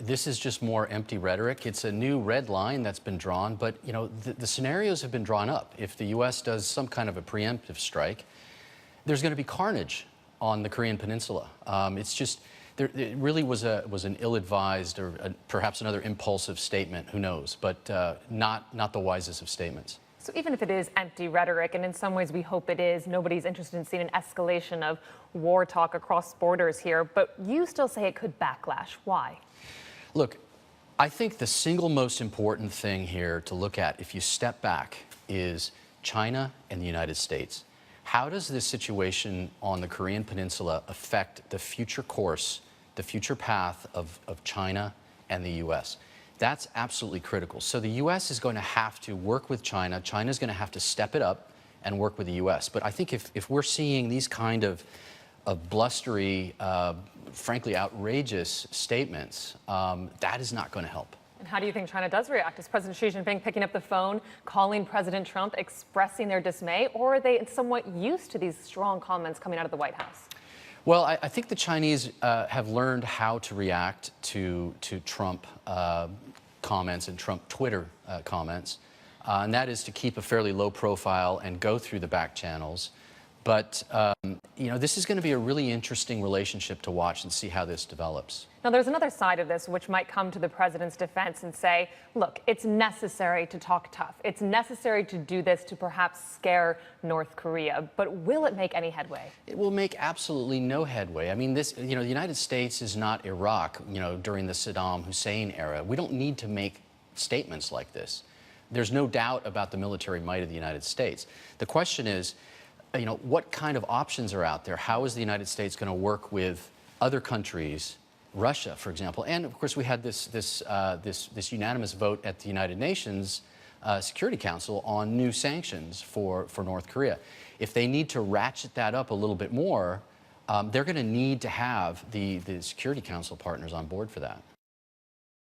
this is just more empty rhetoric. It's a new red line that's been drawn, but the scenarios have been drawn up. If the U.S. does some kind of a preemptive strike, there's going to be carnage on the Korean Peninsula. It really was an ill-advised or perhaps another impulsive statement. Who knows? But not the wisest of statements. So even if it is empty rhetoric, and in some ways we hope it is, nobody's interested in seeing an escalation of war talk across borders here, but you still say it could backlash. Why? Look, I think the single most important thing here to look at, if you step back, is China and the United States. How does this situation on the Korean Peninsula affect the future course, the future path of China and the U.S.? That's absolutely critical. So the U.S. is going to have to work with China. China's going to have to step it up and work with the U.S. But I think if we're seeing these kind of blustery, frankly outrageous statements, that is not going to help. And how do you think China does react? Is President Xi Jinping picking up the phone, calling President Trump, expressing their dismay, or are they somewhat used to these strong comments coming out of the White House? Well, I think the Chinese have learned how to react to Trump comments and Trump Twitter comments, and that is to keep a fairly low profile and go through the back channels. But, this is going to be a really interesting relationship to watch and see how this develops. Now, there's another side of this which might come to the president's defense and say, look, it's necessary to talk tough. It's necessary to do this to perhaps scare North Korea. But will it make any headway? It will make absolutely no headway. I mean, the United States is not Iraq, during the Saddam Hussein era. We don't need to make statements like this. There's no doubt about the military might of the United States. The question is, what kind of options are out there? How is the United States going to work with other countries, Russia, for example? And of course, we had this unanimous vote at the United Nations Security Council on new sanctions for North Korea. If they need to ratchet that up a little bit more, they're going to need to have the Security Council partners on board for that.